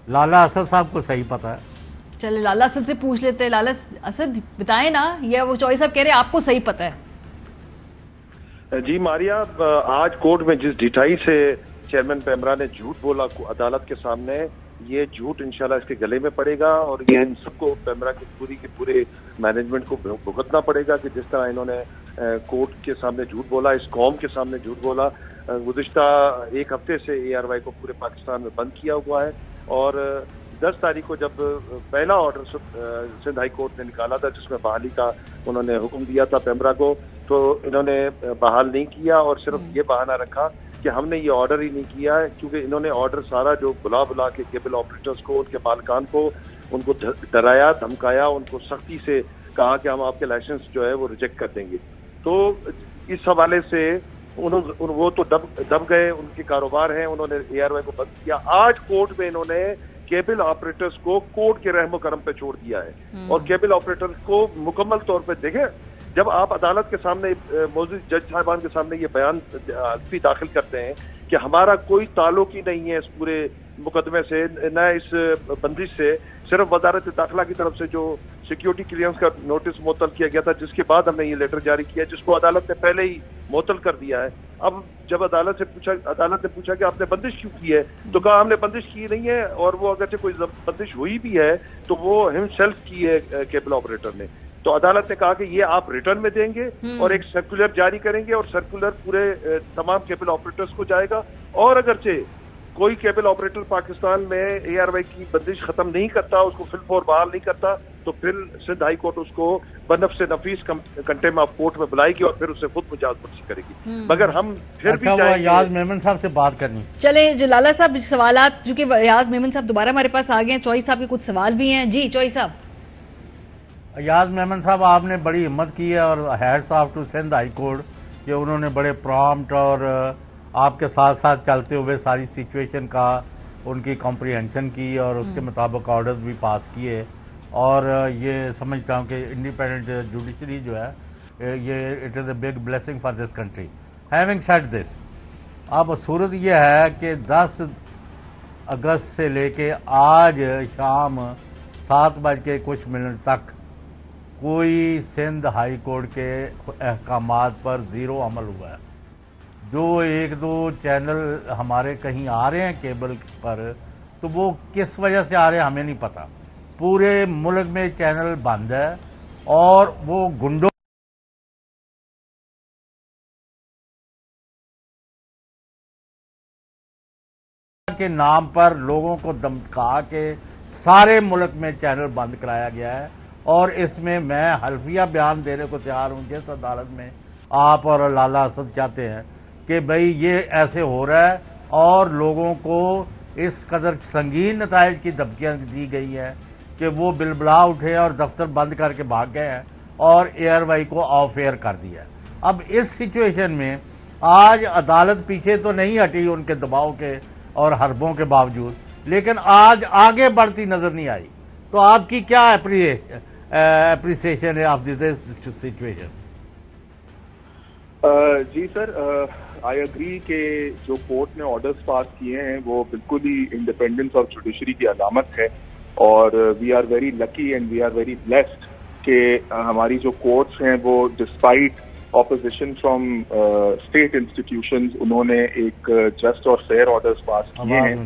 लाला असद साहब को सही पता है। चले लाला असद से पूछ लेते हैं। लाला असद बताएं ना, या वो चौधरी साहब कह रहे हैं आपको सही पता है। जी मारिया, आज कोर्ट में जिस ढिठाई से चेयरमैन पेमरा ने झूठ बोला अदालत के सामने, ये झूठ इंशाल्लाह इसके गले में पड़ेगा और ये इन सबको पेमरा की पूरे मैनेजमेंट को भुगतना पड़ेगा कि जिस तरह इन्होंने कोर्ट के सामने झूठ बोला, इस कौम के सामने झूठ बोला। गुज़िश्ता एक हफ्ते से ARY को पूरे पाकिस्तान में बंद किया हुआ है और 10 तारीख को जब पहला ऑर्डर सिंध हाई कोर्ट ने निकाला था जिसमें बहाली का उन्होंने हुक्म दिया था पेमरा को, तो इन्होंने बहाल नहीं किया और सिर्फ ये बहाना रखा कि हमने ये ऑर्डर ही नहीं किया है, क्योंकि इन्होंने ऑर्डर सारा जो बुला के केबल ऑपरेटर्स को, उनके मालिकान को, उनको डराया, धमकाया, उनको सख्ती से कहा कि हम आपके लाइसेंस जो है वो रिजेक्ट कर देंगे। तो इस हवाले से वो तो दब गए, उनके कारोबार हैं, उन्होंने ARY को बंद किया। आज कोर्ट में इन्होंने केबल ऑपरेटर्स को कोर्ट के रहमो करम पे छोड़ दिया है और केबल ऑपरेटर को मुकम्मल तौर पे देखें, जब आप अदालत के सामने मौजूद जज साहिबान के सामने ये बयान हल्फी दाखिल करते हैं कि हमारा कोई ताल्लुक ही नहीं है इस पूरे मुकदमे से, न इस बंदिश से, सिर्फ वजारत दाखिला की तरफ से जो सिक्योरिटी क्लियरेंस का नोटिस मुअत्तल किया गया था, जिसके बाद हमने ये लेटर जारी किया, जिसको अदालत ने पहले ही मुअत्तल कर दिया है। अब जब अदालत ने पूछा कि आपने बंदिश क्यों की है, तो कहा हमने बंदिश की नहीं है, और वो अगरचे कोई बंदिश हुई भी है तो वो हिमसेल्फ की है केबल ऑपरेटर ने। तो अदालत ने कहा कि ये आप रिटर्न में देंगे और एक सर्कुलर जारी करेंगे और सर्कुलर पूरे तमाम केबल ऑपरेटर्स को जाएगा, और अगरचे कोई केबल ऑपरेटर पाकिस्तान में ARY की बंदिश खत्म नहीं करता, उसको फिल बहाल नहीं करता, तो फिर सिंध हाई कोर्ट उसको बनफ से नफीस कंटेम ऑफ कोर्ट में बुलाएगी और फिर उससे खुद मुजाजरत करेगी। मगर हम फिर भी याज मेमन साहब से बात करनी। चले जो लाला साहब सवाल, चूंकि याज मेमन साहब दोबारा हमारे पास आ गए हैं, चौधरी साहब के कुछ सवाल भी हैं। जी चौधरी साहब। याज मेमन साहब, आपने बड़ी हिम्मत की है और hats off to Sindh high court कि उन्होंने बड़े प्रॉम्प्ट और आपके साथ साथ चलते हुए सारी सिचुएशन का उनकी कॉम्प्रिहेंशन की और उसके मुताबिक ऑर्डर्स भी पास किए, और ये समझता हूँ कि इंडिपेंडेंट जुडिशरी जो है ये it is a big blessing for this country. Having said this, अब सूरत ये है कि 10 अगस्त से लेके आज शाम 7:00 तक कोई सिंध हाई कोर्ट के अहकामात पर ज़ीरो अमल हुआ है। जो 1-2 चैनल हमारे कहीं आ रहे हैं केबल पर, तो वो किस वजह से आ रहे हैं हमें नहीं पता। पूरे मुल्क में चैनल बंद है और वो गुंडों के नाम पर लोगों को धमका के सारे मुल्क में चैनल बंद कराया गया है। और इसमें मैं हल्फिया बयान देने को तैयार हूं, जिस अदालत में आप और लाला असद चाहते हैं कि भाई ये ऐसे हो रहा है और लोगों को इस कदर संगीन नताइज की धमकियां दी गई हैं कि वो बिलबला उठे और दफ्तर बंद करके भाग गए हैं और ARY को ऑफ एयर कर दिया। अब इस सिचुएशन में आज अदालत पीछे तो नहीं हटी उनके दबाव के और हरबों के बावजूद, लेकिन आज आगे बढ़ती नजर नहीं आई। तो आपकी क्या एप्रिसिएशन है ऑफ दिस सिचुएशन? जी सर, आई एग्री कि जो कोर्ट ने ऑर्डर्स पास किए हैं वो बिल्कुल ही इंडिपेंडेंस ऑफ जुडिशरी की अलामत है, और we are very lucky and we are very blessed कि हमारी जो कोर्ट्स हैं वो despite opposition from state institutions उन्होंने एक जस्ट और फेयर ऑर्डर्स पास किए हैं।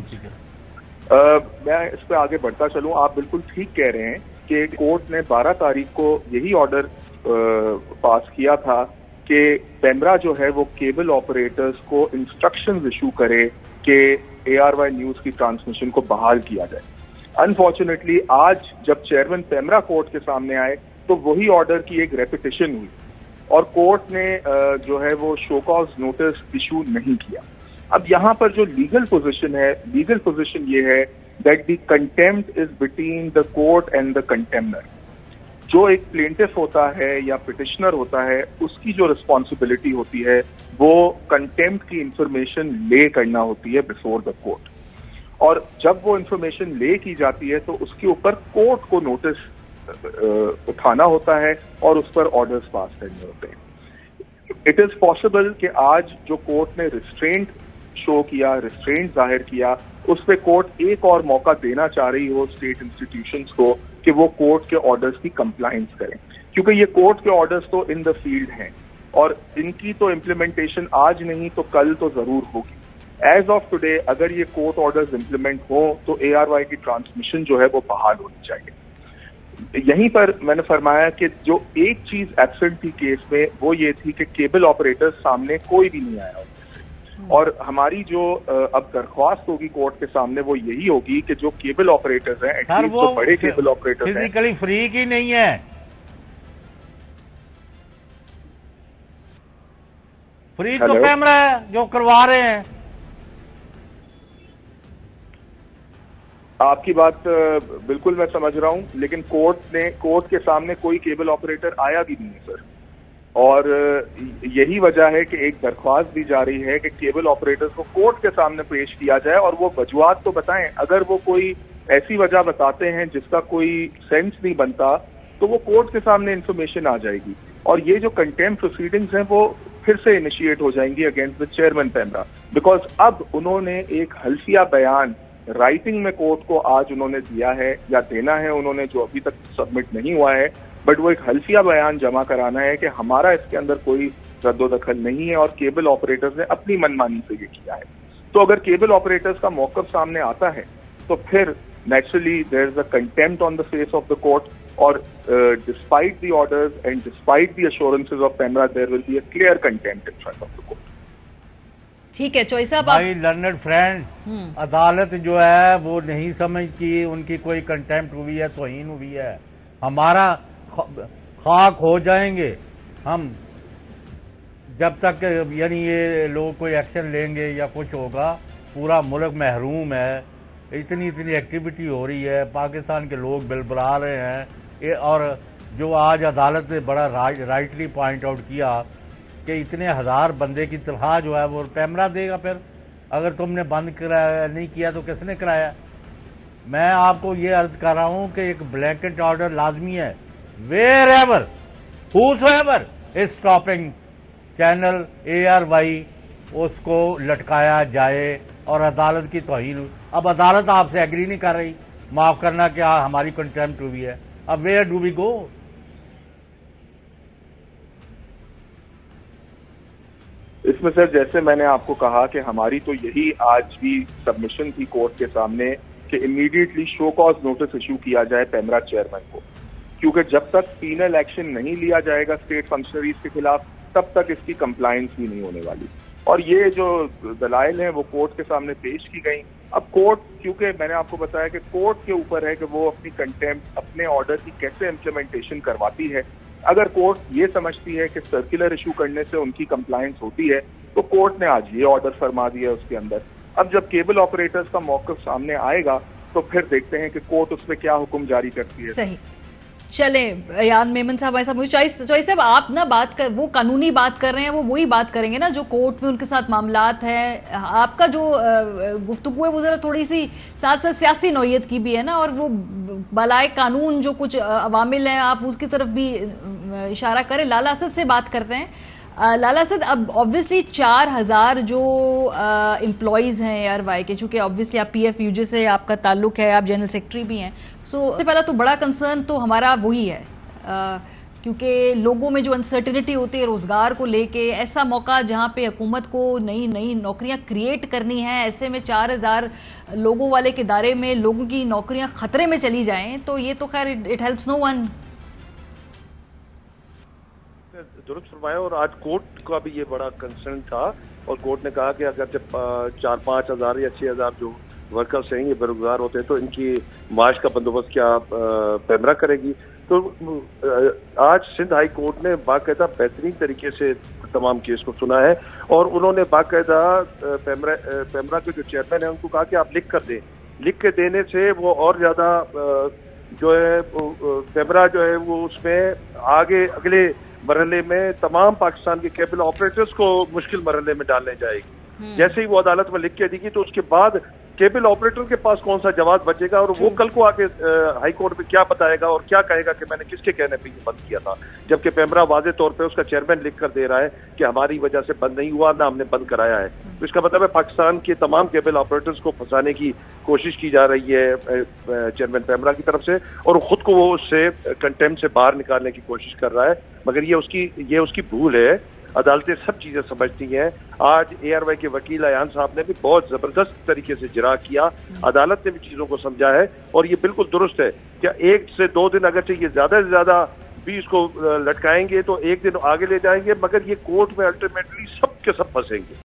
मैं इस पर आगे बढ़ता चलूं, आप बिल्कुल ठीक कह रहे हैं कि कोर्ट ने 12 तारीख को यही ऑर्डर पास किया था कि पेमरा जो है वो केबल ऑपरेटर्स को इंस्ट्रक्शंस इशू करे कि ARY न्यूज की ट्रांसमिशन को बहाल किया जाए। अनफॉर्चुनेटली आज जब चेयरमैन पेमरा कोर्ट के सामने आए तो वही ऑर्डर की एक रेपिटेशन हुई और कोर्ट ने जो है वो शो कॉज नोटिस इशू नहीं किया। अब यहाँ पर जो लीगल पोजीशन ये है that the contempt is between the court and the contemnor. जो एक प्लेंटिफ होता है या पिटिशनर होता है उसकी जो रिस्पॉन्सिबिलिटी होती है वो कंटेम्प्ट की इंफॉर्मेशन ले करना होती है बिफोर द कोर्ट, और जब वो इंफॉर्मेशन ले की जाती है तो उसके ऊपर कोर्ट को नोटिस उठाना होता है और उस पर ऑर्डर्स पास करने होते हैं। इट इज पॉसिबल कि आज जो कोर्ट ने रिस्ट्रेंट शो किया, रिस्ट्रेंट जाहिर किया, उस पे कोर्ट एक और मौका देना चाह रही हो स्टेट इंस्टीट्यूशंस को कि वो कोर्ट के ऑर्डर्स की कंप्लायंस करें, क्योंकि ये कोर्ट के ऑर्डर्स तो इन द फील्ड हैं और इनकी तो इम्प्लीमेंटेशन आज नहीं तो कल तो जरूर होगी। एज ऑफ टुडे अगर ये कोर्ट ऑर्डर्स इम्प्लीमेंट हो तो ARY की ट्रांसमिशन जो है वो बहाल होनी चाहिए। यहीं पर मैंने फरमाया कि जो एक चीज एब्सेंट थी केस में वो ये थी कि केबल ऑपरेटर्स सामने कोई भी नहीं आया उनमें से, और हमारी जो अब दरख्वास्त होगी कोर्ट के सामने वो यही होगी कि जो केबल ऑपरेटर्स हैं, एटलीस्ट जो बड़े केबल ऑपरेटर्स हैं, फिजिकली फ्री की नहीं है, फ्री तो कैमरा है जो करवा रहे हैं। आपकी बात बिल्कुल मैं समझ रहा हूं, लेकिन कोर्ट के सामने कोई केबल ऑपरेटर आया भी नहीं है सर, और यही वजह है कि एक दरख्वास्त दी जा रही है कि केबल ऑपरेटर्स को कोर्ट के सामने पेश किया जाए और वो वजूहात तो बताएं। अगर वो कोई ऐसी वजह बताते हैं जिसका कोई सेंस नहीं बनता तो वो कोर्ट के सामने इंफॉर्मेशन आ जाएगी और ये जो कंटेम्प्ट प्रोसीडिंग्स हैं वो फिर से इनिशिएट हो जाएंगी against the chairman PEMRA, because अब उन्होंने एक हल्फिया बयान राइटिंग में कोर्ट को आज उन्होंने दिया है या देना है उन्होंने, जो अभी तक सबमिट नहीं हुआ है, बट वो एक हल्फिया बयान जमा कराना है कि हमारा इसके अंदर कोई रद्दोदखल नहीं है और केबल ऑपरेटर्स ने अपनी मनमानी से ये किया है। तो अगर केबल ऑपरेटर्स का मौकफ सामने आता है तो फिर naturally there is a contempt on the face of the court, और despite the orders and despite the assurances of PEMRA there will be a clear contempt in front of the court. ठीक है choice साहब, भाई learned friend, अदालत जो है वो नहीं समझती उनकी कोई कंटेम्प्ट हुई है, तौहीन हुई है, हमारा खाक हो जाएंगे हम जब तक यानी ये लोग कोई एक्शन लेंगे या कुछ होगा। पूरा मुल्क महरूम है, इतनी एक्टिविटी हो रही है, पाकिस्तान के लोग बिलबला रहे हैं और जो आज अदालत ने बड़ा राइटली पॉइंट आउट किया कि इतने हजार बंदे की तनख्वाह जो है वो पेमरा देगा, फिर अगर तुमने बंद कराया नहीं किया तो किसने कराया। मैं आपको ये अर्ज कर रहा हूं कि एक ब्लैंकेट ऑर्डर लाजमी है, where ever whosoever is stopping channel ARY उसको लटकाया जाए और अदालत की तौहीन। अब अदालत आपसे एग्री नहीं कर रही, माफ करना क्या हमारी कंटेम्प्ट हुई है, अब वेयर डू वी गो। इसमें सर जैसे मैंने आपको कहा कि हमारी तो यही आज भी सबमिशन थी कोर्ट के सामने कि immediately show cause notice issue किया जाए पेमरा चेयरमैन को, क्योंकि जब तक पीनल एक्शन नहीं लिया जाएगा स्टेट फंक्शनरीज के खिलाफ तब तक इसकी कंप्लायंस भी नहीं होने वाली। और ये जो दलाइल हैं वो कोर्ट के सामने पेश की गई। अब कोर्ट, क्योंकि मैंने आपको बताया कि कोर्ट के ऊपर है कि वो अपनी कंटेम्प्ट, अपने ऑर्डर की कैसे इम्प्लीमेंटेशन करवाती है। अगर कोर्ट ये समझती है कि सर्कुलर इशू करने से उनकी कंप्लायंस होती है तो कोर्ट ने आज ये ऑर्डर फरमा दिया उसके अंदर। अब जब केबल ऑपरेटर्स का मौक़िफ़ सामने आएगा तो फिर देखते हैं कि कोर्ट उस पर क्या हुक्म जारी करती है। सही, चले यार मेमन साहब, ऐसा मुझे चॉइस साहब आप ना बात कर, वो कानूनी बात कर रहे हैं, वो वही बात करेंगे ना जो कोर्ट में उनके साथ मामलात है। आपका जो गुफ्तगू है वो जरा थोड़ी सी साथ साथ सियासी नौयत की भी है ना, और वो बलाए कानून जो कुछ अवामिल हैं आप उसकी तरफ भी इशारा करें। लाला असद से बात करते हैं। लाला असद, अब ऑब्वियसली 4000 जो एम्प्लॉयज़ हैं ARY के, चूंकि ऑब्वियसली आप PFUJ से आपका ताल्लुक है, आप जनरल सेक्रेटरी भी हैं, सो सबसे पहला तो बड़ा कंसर्न तो हमारा वही है क्योंकि लोगों में जो अनसर्टिनिटी होती है रोजगार को लेके, ऐसा मौका जहां पे हुकूमत को नई नौकरियां क्रिएट करनी है, ऐसे में 4000 लोगों वाले के दायरे में लोगों की नौकरियां खतरे में चली जाएं तो ये तो खैर इट हेल्प्स नो वन। दुरुस्त फरमाया, और आज कोर्ट का भी ये बड़ा कंसर्न था और कोर्ट ने कहा कि अगर जब 4-5 हजार या 6 हजार जो वर्कर्स हैं ये बेरोजगार होते हैं तो इनकी माश का बंदोबस्त क्या पेमरा करेगी। तो आज सिंध हाई कोर्ट ने बाकायदा बेहतरीन तरीके से तमाम केस को सुना है और उन्होंने बाकायदा पेमरा के जो चेयरमैन है उनको कहा कि आप लिख कर दें। लिख के देने से वो और ज्यादा जो है पेमरा जो है वो उसमें आगे अगले मरहले में तमाम पाकिस्तान के केबल ऑपरेटर्स को मुश्किल मरहले में डालने जाएगी। जैसे ही वो अदालत में लिख के देगी तो उसके बाद केबल ऑपरेटर के पास कौन सा जवाब बचेगा और वो कल को आके हाई कोर्ट में क्या बताएगा और क्या कहेगा कि मैंने किसके कहने पे ये बंद किया था, जबकि पेमरा वाजे तौर पे उसका चेयरमैन लिख कर दे रहा है कि हमारी वजह से बंद नहीं हुआ, ना हमने बंद कराया है। तो इसका मतलब है पाकिस्तान के तमाम केबल ऑपरेटर्स को फंसाने की कोशिश की जा रही है चेयरमैन पेमरा की तरफ से, और खुद को वो उससे कंटेम्प्ट से बाहर निकालने की कोशिश कर रहा है। मगर ये उसकी भूल है। अदालतें सब चीजें समझती हैं। आज ARY के वकील अयान साहब ने भी बहुत जबरदस्त तरीके से जिरा किया, अदालत ने भी चीजों को समझा है, और ये बिल्कुल दुरुस्त है। क्या 1 से 2 दिन अगर चाहिए ज्यादा से ज्यादा भी इसको लटकाएंगे तो एक दिन आगे ले जाएंगे, मगर ये कोर्ट में अल्टीमेटली सब के सब फंसेंगे।